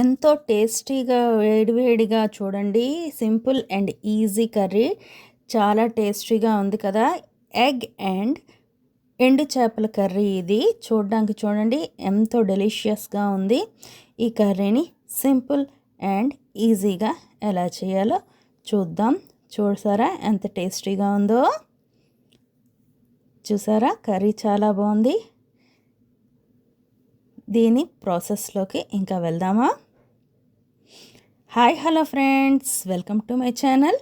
ఎంతో టేస్టీగా వేడివేడిగా చూడండి, సింపుల్ అండ్ ఈజీ కర్రీ చాలా టేస్టీగా ఉంది కదా. ఎగ్ అండ్ ఎండు చేపల కర్రీ ఇది. చూడడానికి చూడండి ఎంతో డెలిషియస్గా ఉంది. ఈ కర్రీని సింపుల్ అండ్ ఈజీగా ఎలా చేయాలో చూద్దాం. చూసారా ఎంత టేస్టీగా ఉందో. చూసారా కర్రీ చాలా బాగుంది. దీని ప్రాసెస్లోకి ఇంకా వెళ్దామా. Hi hello friends, welcome to my channel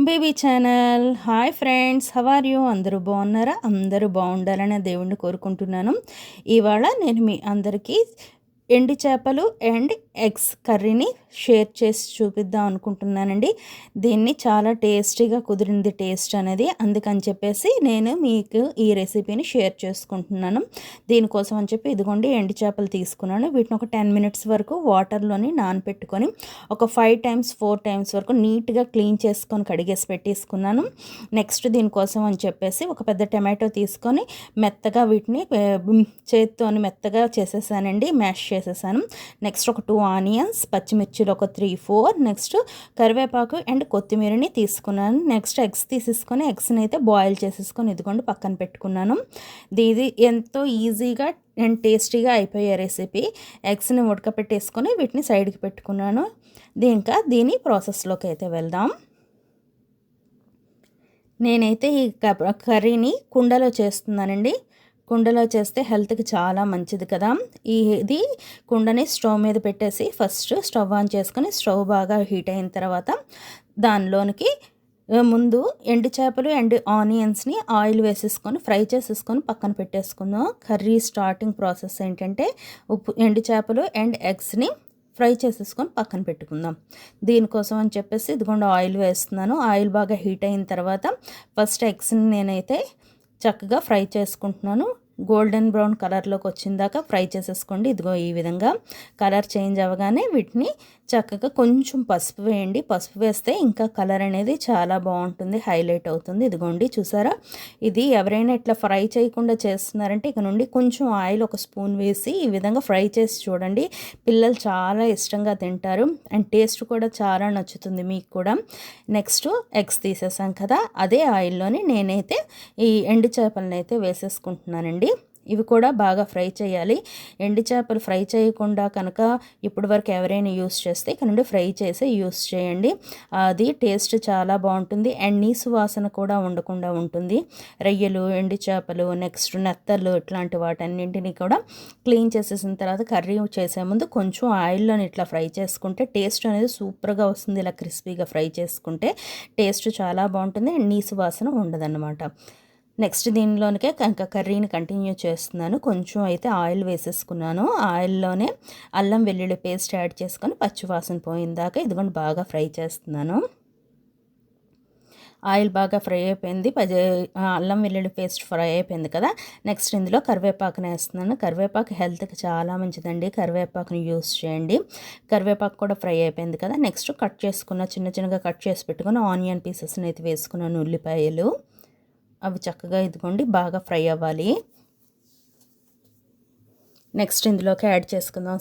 baby channel. Hi friends, how are you? అందరూ బాగున్నారా? అందరూ బాగుండాలని దేవుణ్ణి కోరుకుంటున్నాను. ఇవాళ నేను మీ అందరికీ ఎండు చేపలు అండ్ ఎగ్స్ కర్రీని షేర్ చేసి చూపిద్దాం అనుకుంటున్నానండి. దీన్ని చాలా టేస్టీగా కుదిరింది టేస్ట్ అనేది, అందుకని చెప్పేసి నేను మీకు ఈ రెసిపీని షేర్ చేసుకుంటున్నాను. దీనికోసం అని చెప్పి ఇదిగోండి ఎండు చేపలు తీసుకున్నాను. వీటిని ఒక 10 మినిట్స్ వరకు వాటర్లోని నానపెట్టుకొని ఒక 5 టైమ్స్ 4 టైమ్స్ వరకు నీట్గా క్లీన్ చేసుకొని కడిగేసి పెట్టేసుకున్నాను. నెక్స్ట్ దీనికోసం అని చెప్పేసి ఒక పెద్ద టమాటో తీసుకొని మెత్తగా వీటిని చేత్తోని మెత్తగా చేసేసానండి, మ్యాష్ చేసేసాను. నెక్స్ట్ ఒక 2 ఆనియన్స్, పచ్చిమిర్చిలు ఒక 3-4, నెక్స్ట్ కరివేపాకు అండ్ కొత్తిమీరని తీసుకున్నాను. నెక్స్ట్ ఎగ్స్ తీసేసుకొని ఎగ్స్ని అయితే బాయిల్ చేసేసుకొని ఇదిగోండి పక్కన పెట్టుకున్నాను. ఇది ఎంతో ఈజీగా అండ్ టేస్టీగా అయిపోయే రెసిపీ. ఎగ్స్ని ఉడకపెట్టేసుకొని వీటిని సైడ్కి పెట్టుకున్నాను. దీని ప్రాసెస్లోకి అయితే వెళ్దాం. నేనైతే ఈ కర్రీని కుండలో చేస్తున్నానండి. కుండలో చేస్తే హెల్త్కి చాలా మంచిది కదా. ఇది కుండని స్టవ్ మీద పెట్టేసి ఫస్ట్ స్టవ్ ఆన్ చేసుకొని స్టవ్ బాగా హీట్ అయిన తర్వాత దానిలోనికి ముందు ఎండు చేపలు అండ్ ఆనియన్స్ని ఆయిల్ వేసేసుకొని ఫ్రై చేసేసుకొని పక్కన పెట్టేసుకుందాం. కర్రీ స్టార్టింగ్ ప్రాసెస్ ఏంటంటే ఎండు చేపలు అండ్ ఎగ్స్ని ఫ్రై చేసేసుకొని పక్కన పెట్టుకుందాం. దీనికోసం అని చెప్పేసి ఇదిగోండి ఆయిల్ వేస్తున్నాను. ఆయిల్ బాగా హీట్ అయిన తర్వాత ఫస్ట్ ఎగ్స్ని నేనైతే చక్కగా ఫ్రై చేసుకుంటున్నాను. గోల్డెన్ బ్రౌన్ కలర్లోకి వచ్చిందాకా ఫ్రై చేసేసుకోండి. ఇదిగో ఈ విధంగా కలర్ చేంజ్ అవ్వగానే వీటిని చక్కగా కొంచెం పసుపు వేయండి. పసుపు వేస్తే ఇంకా కలర్ అనేది చాలా బాగుంటుంది, హైలైట్ అవుతుంది. ఇదిగోండి చూసారా, ఇది ఎవరైనా ఇట్లా ఫ్రై చేయకుండా చేస్తున్నారంటే ఇక నుండి కొంచెం ఆయిల్ ఒక స్పూన్ వేసి ఈ విధంగా ఫ్రై చేసి చూడండి. పిల్లలు చాలా ఇష్టంగా తింటారు అండ్ టేస్ట్ కూడా చాలా నచ్చుతుంది మీకు కూడా. నెక్స్ట్ ఎగ్స్ తీసేసాం కదా, అదే ఆయిల్లోని నేనైతే ఈ ఎండు చేపలను అయితే వేసేసుకుంటున్నానండి. ఇవి కూడా బాగా ఫ్రై చేయాలి. ఎండు చేపలు ఫ్రై చేయకుండా కనుక ఇప్పటి వరకు ఎవరైనా యూస్ చేస్తే ఇక నుండి ఫ్రై చేసి యూస్ చేయండి. అది టేస్ట్ చాలా బాగుంటుంది అండ్ నీసు వాసన కూడా ఉండకుండా ఉంటుంది. రొయ్యలు, ఎండు చేపలు, నెక్స్ట్ నెత్తలు ఇట్లాంటి వాటన్నింటినీ కూడా క్లీన్ చేసేసిన తర్వాత కర్రీ చేసే ముందు కొంచెం ఆయిల్లోని ఇట్లా ఫ్రై చేసుకుంటే టేస్ట్ అనేది సూపర్గా వస్తుంది. ఇలా క్రిస్పీగా ఫ్రై చేసుకుంటే టేస్ట్ చాలా బాగుంటుంది అండ్ నీసు వాసన ఉండదన్నమాట. నెక్స్ట్ దీనిలోనికే ఇంకా కర్రీని కంటిన్యూ చేస్తున్నాను. కొంచెం అయితే ఆయిల్ వేసేసుకున్నాను. ఆయిల్లోనే అల్లం వెల్లుల్లి పేస్ట్ యాడ్ చేసుకొని పచ్చివాసన పోయిందాకా ఇదిగోండి బాగా ఫ్రై చేస్తున్నాను. ఆయిల్ బాగా ఫ్రై అయిపోయింది, అల్లం వెల్లుల్లి పేస్ట్ ఫ్రై అయిపోయింది కదా. నెక్స్ట్ ఇందులో కరివేపాకుని వేస్తున్నాను. కరివేపాకు హెల్త్కి చాలా మంచిదండి, కరివేపాకుని యూస్ చేయండి. కరివేపాకు కూడా ఫ్రై అయిపోయింది కదా. నెక్స్ట్ కట్ చేసుకున్న చిన్న చిన్నగా కట్ చేసి పెట్టుకుని ఆనియన్ పీసెస్ని అయితే వేసుకున్నాను, ఉల్లిపాయలు. అవి చక్కగా ఇదిగోండి బాగా ఫ్రై అవ్వాలి. నెక్స్ట్ ఇందులోకి యాడ్ చేసుకుందాం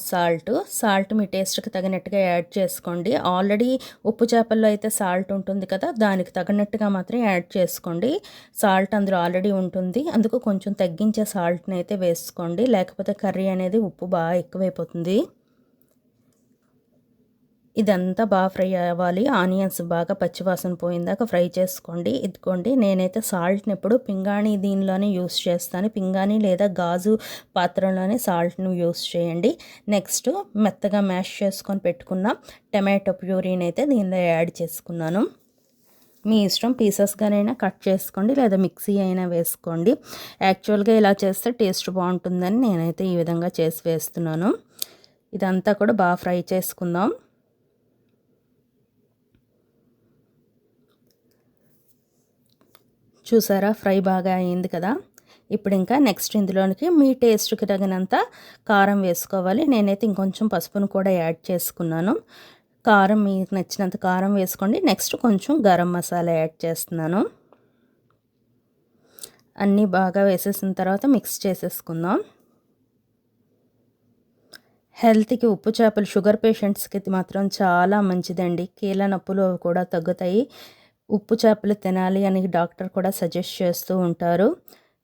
సాల్ట్ మీ టేస్ట్కి తగినట్టుగా యాడ్ చేసుకోండి. ఆల్రెడీ ఉప్పు చేపల్లో అయితే సాల్ట్ ఉంటుంది కదా, దానికి తగినట్టుగా మాత్రం యాడ్ చేసుకోండి. సాల్ట్ అందులో ఆల్రెడీ ఉంటుంది, అందుకు కొంచెం తగ్గించే సాల్ట్ని అయితే వేసుకోండి, లేకపోతే కర్రీ అనేది ఉప్పు బాగా ఎక్కువైపోతుంది. ఇదంతా బాగా ఫ్రై అవ్వాలి. ఆనియన్స్ బాగా పచ్చివాసన పోయిందాక ఫ్రై చేసుకోండి. ఇదిగోండి నేనైతే సాల్ట్ని ఎప్పుడు పింగాణి దీనిలోనే యూస్ చేస్తాను. పింగాణి లేదా గాజు పాత్రలోనే సాల్ట్ని యూస్ చేయండి. నెక్స్ట్ మెత్తగా మ్యాష్ చేసుకొని పెట్టుకున్న టమాటో ప్యూరీని అయితే దీనిలో యాడ్ చేసుకున్నాను. మీ ఇష్టం, పీసెస్గానైనా కట్ చేసుకోండి లేదా మిక్సీ అయినా వేసుకోండి. యాక్చువల్గా ఇలా చేస్తే టేస్ట్ బాగుంటుందని నేనైతే ఈ విధంగా చేసి వేస్తున్నాను. ఇదంతా కూడా బాగా ఫ్రై చేసుకుందాం. చూసారా ఫ్రై బాగా అయింది కదా. ఇప్పుడు ఇంకా నెక్స్ట్ ఇందులోనికి మీ టేస్ట్కి తగినంత కారం వేసుకోవాలి. నేనైతే ఇంకొంచెం పసుపును కూడా యాడ్ చేసుకున్నాను. కారం మీకు నచ్చినంత కారం వేసుకోండి. నెక్స్ట్ కొంచెం గరం మసాలా యాడ్ చేస్తున్నాను. అన్నీ బాగా వేసేసిన తర్వాత మిక్స్ చేసేసుకుందాం. హెల్త్‌కి ఉప్పు చేపలు షుగర్ పేషెంట్స్‌కి మాత్రం చాలా మంచిదండి. కీళ్ళ నొప్పులు అవి కూడా తగ్గుతాయి. ఉప్పు చేపలు తినాలి అని డాక్టర్ కూడా సజెస్ట్ చేస్తూ ఉంటారు.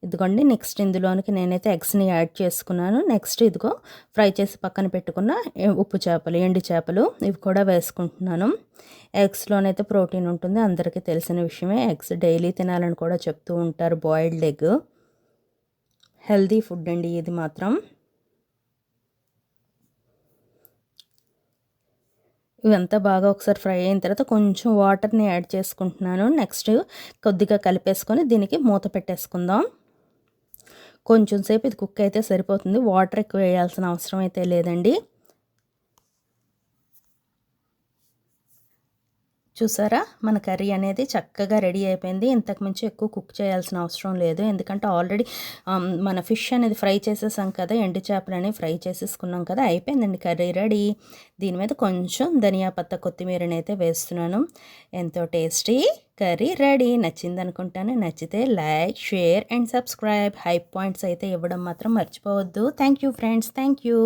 ఇదిగోండి నెక్స్ట్ ఇందులోనికి నేనైతే ఎగ్స్‌ని యాడ్ చేసుకున్నాను. నెక్స్ట్ ఇదిగో ఫ్రై చేసి పక్కన పెట్టుకున్న ఉప్పు చేపలు, ఎండు చేపలు ఇవి కూడా వేసుకుంటున్నాను. ఎగ్స్‌లోనైతే ప్రోటీన్ ఉంటుంది. అందరికీ తెలిసిన విషయమే. ఎగ్స్ డైలీ తినాలని కూడా చెప్తూ ఉంటారు. బాయిల్డ్ ఎగ్ హెల్తీ ఫుడ్ అండి ఇది మాత్రం. ఇవంతా బాగా ఒకసారి ఫ్రై అయిన తర్వాత కొంచెం వాటర్ని యాడ్ చేసుకుంటున్నాను. నెక్స్ట్ కొద్దిగా కలిపేసుకొని దీనికి మూత పెట్టేసుకుందాం. కొంచెం సేపు ఇది కుక్ అయితే సరిపోతుంది. వాటర్ ఎక్కువ వేయాల్సిన అవసరం అయితే లేదండి. చూసారా మన కర్రీ అనేది చక్కగా రెడీ అయిపోయింది. ఇంతకు మించి ఎక్కువ కుక్ చేయాల్సిన అవసరం లేదు. ఎందుకంటే ఆల్రెడీ మన ఫిష్ అనేది ఫ్రై చేసేసాం కదా, ఎండు చేపలని ఫ్రై చేసేసుకున్నాం కదా, అయిపోయిందండి కర్రీ రెడీ. దీని మీద కొంచెం ధనియా పత్తా కొత్తిమీరని అయితే వేస్తున్నాను. ఎంతో టేస్టీ కర్రీ రెడీ. నచ్చింది అనుకుంటాను. నచ్చితే like, share and subscribe. High points అయితే ఇవ్వడం మాత్రం మర్చిపోవద్దు. Thank you friends. Thank you.